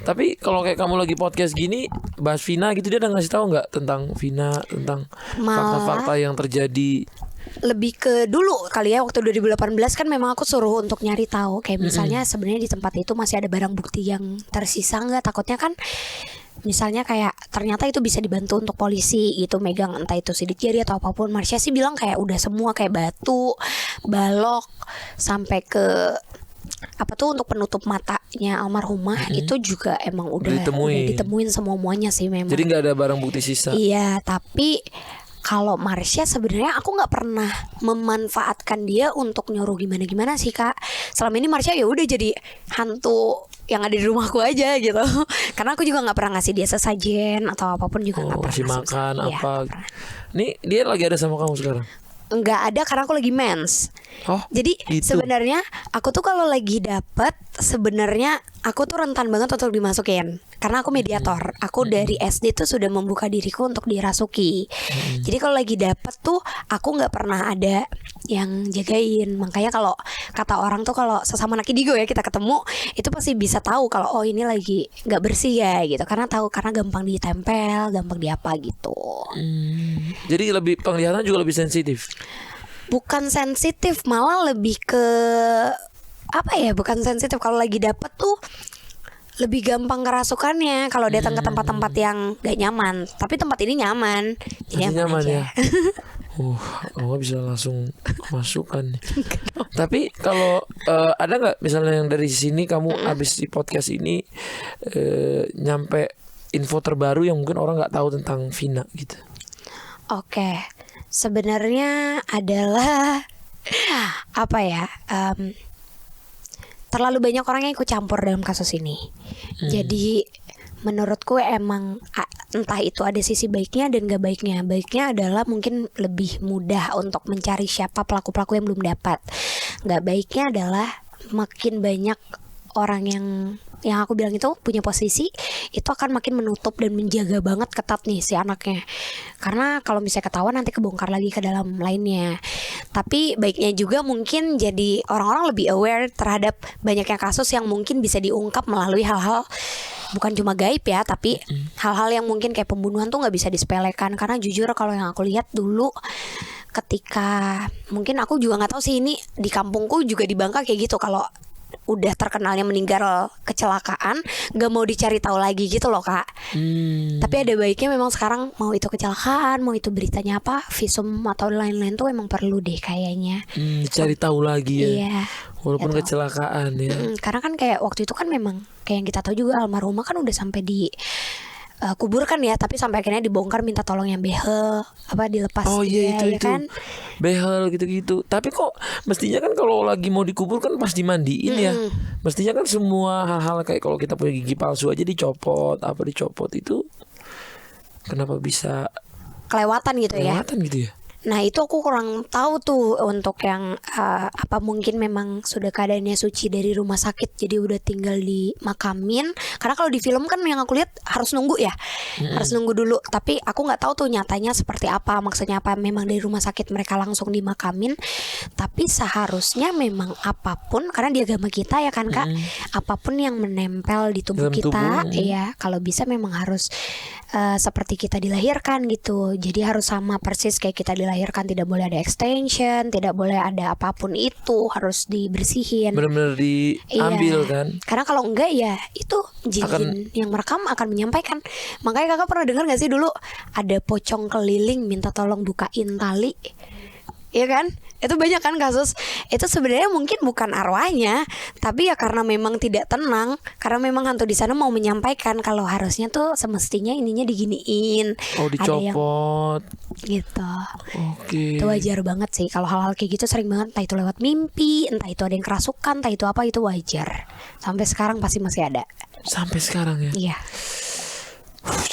Tapi kalau kayak kamu lagi podcast gini bahas Vina gitu, dia udah ngasih tahu nggak tentang Vina, tentang fakta-fakta yang terjadi? Lebih ke dulu kali ya, waktu 2018 kan memang aku suruh untuk nyari tahu kayak misalnya sebenarnya di tempat itu masih ada barang bukti yang tersisa nggak. Takutnya kan misalnya kayak ternyata itu bisa dibantu untuk polisi gitu megang, entah itu sidik jari atau apapun. Marsha sih bilang kayak udah semua, kayak batu, balok, sampai ke apa tuh untuk penutup matanya almarhumah itu juga emang udah ditemuin semuanya sih memang. Jadi nggak ada barang bukti sisa. Iya, tapi kalau Marsha sebenarnya aku nggak pernah memanfaatkan dia untuk nyuruh gimana sih Kak. Selama ini Marsha ya udah jadi hantu yang ada di rumahku aja gitu. Karena aku juga nggak pernah ngasih dia sesajen atau apapun juga nggak pernah kasih makan iya, apa. Nih dia lagi ada sama kamu sekarang? Nggak ada karena aku lagi mens. Jadi gitu. sebenarnya aku tuh kalau lagi dapet, sebenarnya aku tuh rentan banget untuk dimasukin. Karena aku mediator. Aku dari SD tuh sudah membuka diriku untuk dirasuki. Jadi kalau lagi dapet tuh aku nggak pernah ada yang jagain. Makanya kalau kata orang tuh kalau sesama anak indigo ya kita ketemu, itu pasti bisa tahu kalau oh ini lagi nggak bersih ya gitu. Karena gampang ditempel, gampang diapa gitu. Jadi lebih penglihatan juga lebih sensitif. Bukan sensitif, malah lebih ke apa ya? Bukan sensitif, kalau lagi dapet tuh lebih gampang kerasukannya kalau datang ke tempat-tempat yang gak nyaman. Tapi tempat ini nyaman, jadi nyaman aja. Ya. Oh bisa langsung masukkan. Tapi kalau ada nggak misalnya yang dari sini kamu abis di podcast ini nyampe info terbaru yang mungkin orang nggak tahu tentang Vina gitu? Oke. Sebenarnya adalah apa ya? Terlalu banyak orang yang ikut campur dalam kasus ini. Jadi menurutku emang entah itu ada sisi baiknya dan gak baiknya. Baiknya adalah mungkin lebih mudah untuk mencari siapa pelaku-pelaku yang belum dapat. Gak baiknya adalah makin banyak orang yang aku bilang itu punya posisi, itu akan makin menutup dan menjaga banget ketat nih si anaknya. Karena kalau misalnya ketahuan nanti kebongkar lagi ke dalam lainnya. Tapi baiknya juga mungkin jadi orang-orang lebih aware terhadap banyaknya kasus yang mungkin bisa diungkap melalui hal-hal bukan cuma gaib ya, tapi hal-hal yang mungkin kayak pembunuhan tuh nggak bisa disepelekan. Karena jujur kalau yang aku lihat dulu ketika, mungkin aku juga nggak tahu sih ini di kampungku juga di Bangka kayak gitu, kalau udah terkenalnya meninggal kecelakaan gak mau dicari tahu lagi gitu loh Kak. Tapi ada baiknya memang sekarang mau itu kecelakaan, mau itu beritanya apa, visum atau lain-lain tuh emang perlu deh kayaknya Cari tahu lagi ya. Iya, Walaupun gitu. kecelakaan ya. Karena kan kayak waktu itu kan memang kayak yang kita tahu juga almarhumah kan udah sampai di kuburkan ya, tapi sampai akhirnya dibongkar minta tolong yang behel apa dilepas. Oh iya ya, itu kan. behel gitu-gitu. Tapi kok mestinya kan kalau lagi mau dikubur kan pas dimandiin ya. Mestinya kan semua hal-hal kayak kalau kita punya gigi palsu aja dicopot, apa dicopot itu kenapa bisa Kelewatan gitu ya. kelewatan gitu ya? Nah itu aku kurang tahu tuh untuk yang apa mungkin memang sudah keadaannya suci dari rumah sakit jadi udah tinggal dimakamin. Karena kalau di film kan yang aku lihat harus nunggu ya, harus nunggu dulu. Tapi aku nggak tahu tuh nyatanya seperti apa, maksudnya apa memang dari rumah sakit mereka langsung dimakamin. Tapi seharusnya memang apapun, karena di agama kita ya kan Kak, apapun yang menempel di tubuh Dalam kita, tubuh. ya kalau bisa memang harus seperti kita dilahirkan gitu. Jadi harus sama persis kayak kita dilahirkan, tidak boleh ada extension, tidak boleh ada apapun itu, harus dibersihin. Benar-benar diambil kan? Karena kalau enggak ya itu jin yang merekam akan menyampaikan. Makanya kakak pernah dengar gak sih dulu ada pocong keliling minta tolong bukain tali, iya kan? Itu banyak kan kasus. Itu sebenarnya mungkin bukan arwahnya, tapi ya karena memang tidak tenang, karena memang hantu di sana mau menyampaikan kalau harusnya tuh semestinya ininya diginiin. Oh dicopot. Gitu. Oke. Itu wajar banget sih kalau hal-hal kayak gitu sering banget, entah itu lewat mimpi, entah itu ada yang kerasukan, entah itu apa, itu wajar. Sampai sekarang pasti masih ada. Sampai sekarang ya. Iya.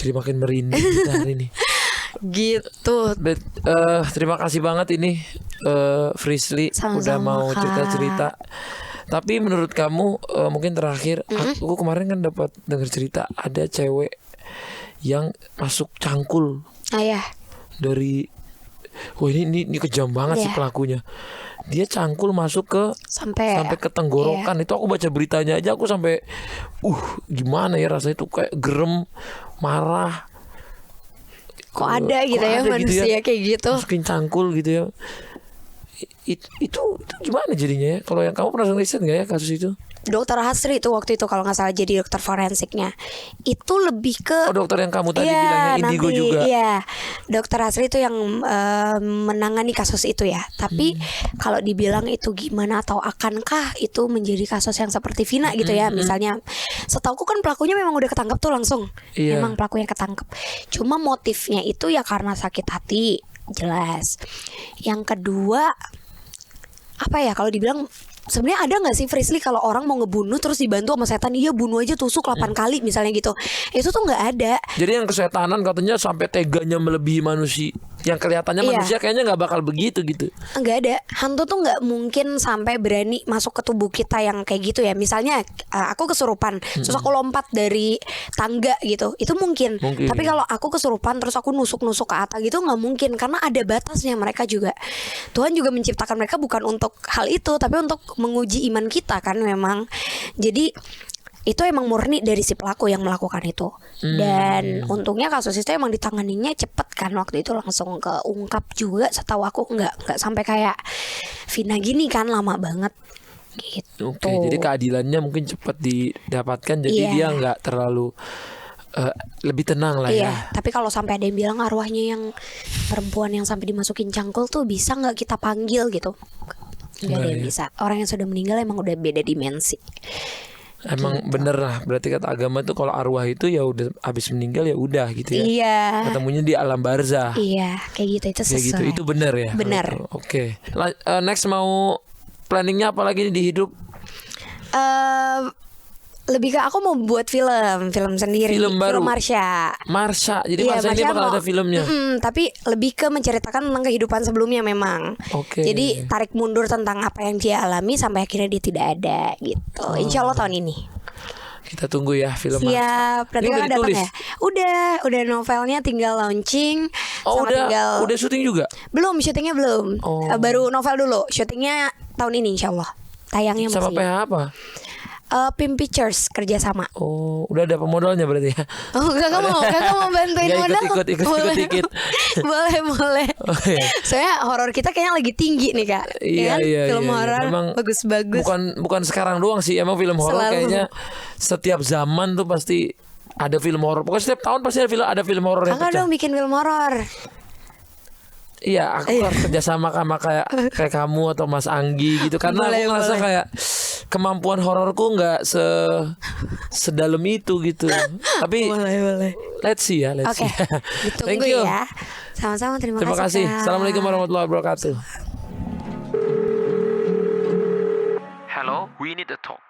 Jadi makin merinding kita hari ini. Gitu. Terima kasih banget ini Frisly Sama-sama, udah mau Kak. cerita-cerita. Tapi menurut kamu mungkin terakhir aku kemarin kan dapat dengar cerita ada cewek yang masuk cangkul Ayah. dari ini kejam banget sih Iya. pelakunya. Dia cangkul masuk ke Sampai ke tenggorokan. Itu aku baca beritanya aja aku sampai gimana ya rasanya itu kayak gerem, marah. kok ada gitu ya ada manusia kayak gitu. masukin cangkul gitu ya. Itu gimana jadinya ya? Kalau yang kamu pernah riset nggak ya kasus itu? Dokter Hasri itu waktu itu kalau nggak salah jadi dokter forensiknya. Itu lebih ke Oh dokter yang kamu tadi Iya, bilangnya indigo nanti, juga. Iya, dokter Hasri itu yang menangani kasus itu ya. Tapi kalau dibilang itu gimana atau akankah itu menjadi kasus yang seperti Vina gitu ya. Misalnya, setauku kan pelakunya memang udah ketangkep tuh langsung. Iya. Memang pelakunya ketangkep. Cuma motifnya itu ya karena sakit hati, jelas. Yang kedua, apa ya kalau dibilang sebenarnya ada nggak sih Frisly kalau orang mau ngebunuh terus dibantu sama setan, iya bunuh aja tusuk 8 kali misalnya gitu. Itu tuh nggak ada. Jadi yang kesetanan katanya sampai teganya melebihi manusia. Yang kelihatannya Iya. manusia kayaknya nggak bakal begitu gitu. Nggak ada. Hantu tuh nggak mungkin sampai berani masuk ke tubuh kita yang kayak gitu ya. Misalnya aku kesurupan terus aku lompat dari tangga gitu, itu mungkin. Mungkin. Tapi kalau aku kesurupan terus aku nusuk-nusuk ke atas gitu nggak mungkin, karena ada batasnya mereka juga. Tuhan juga menciptakan mereka bukan untuk hal itu, tapi untuk menguji iman kita kan memang. Jadi itu emang murni dari si pelaku yang melakukan itu. Dan untungnya kasus itu emang ditanganinya cepet kan, waktu itu langsung keungkap juga. Setahu aku nggak sampai kayak Vina gini kan, lama banget gitu. Oke, jadi keadilannya mungkin cepat didapatkan. Jadi Iya. dia nggak terlalu lebih tenang lah Iya, ya. tapi kalau sampai ada yang bilang arwahnya yang perempuan yang sampai dimasukin cangkul tuh bisa nggak kita panggil gitu? Nggak ada yang ya. bisa. Orang yang sudah meninggal emang udah beda dimensi. Emang bener lah. Berarti kata agama tuh kalau arwah itu ya udah habis meninggal ya udah gitu ya. Iya. Ketemunya di alam barzah. Iya, kayak gitu itu Kayak gitu. sesuai. Itu benar ya. Benar. Oke. Next mau planningnya apa lagi nih di hidup? Eh, Lebih ke aku mau buat film sendiri. Film baru? Marsha. Marsha. Jadi Iya, Marsha ini Marsha bakal mau- ada filmnya. Tapi lebih ke menceritakan tentang kehidupan sebelumnya memang. Oke. Jadi tarik mundur tentang apa yang dia alami sampai akhirnya dia tidak ada gitu. Oh. Insya Allah tahun ini. Kita tunggu ya film Marsha. Siap. Berarti Ini udah kakak datang ditulis? ya? Udah novelnya tinggal launching. Oh sama tinggal udah syuting juga. belum, syutingnya belum. Oh. Baru novel dulu. Syutingnya tahun ini insya Allah. Tayangnya Sama masih. PH apa? Pim Pictures kerjasama. Oh, udah ada pemodalnya berarti ya. Oh, kakak mau bantuin Nggak modal? ikut Boleh. dikit. boleh. Oh, iya. Soalnya horor kita kayaknya lagi tinggi nih kak. Iya, kan? iya, Film iya. horor Emang bagus-bagus. Bukan sekarang doang sih, emang film horor Selalu. kayaknya setiap zaman tuh pasti ada film horor. Pokoknya setiap tahun pasti ada film horor yang Kakak pecah. dong bikin film horor. Iya, aku harus kerjasama sama kayak kamu atau Mas Anggi gitu karena Boleh, aku ngerasa boleh. kayak kemampuan hororku nggak sedalam itu gitu. Tapi Boleh. let's see ya, let's Oke, see. ditunggu Thank you. ya. Sama-sama, terima Kasih. Kak. Assalamualaikum warahmatullahi wabarakatuh. Hello, we need to talk.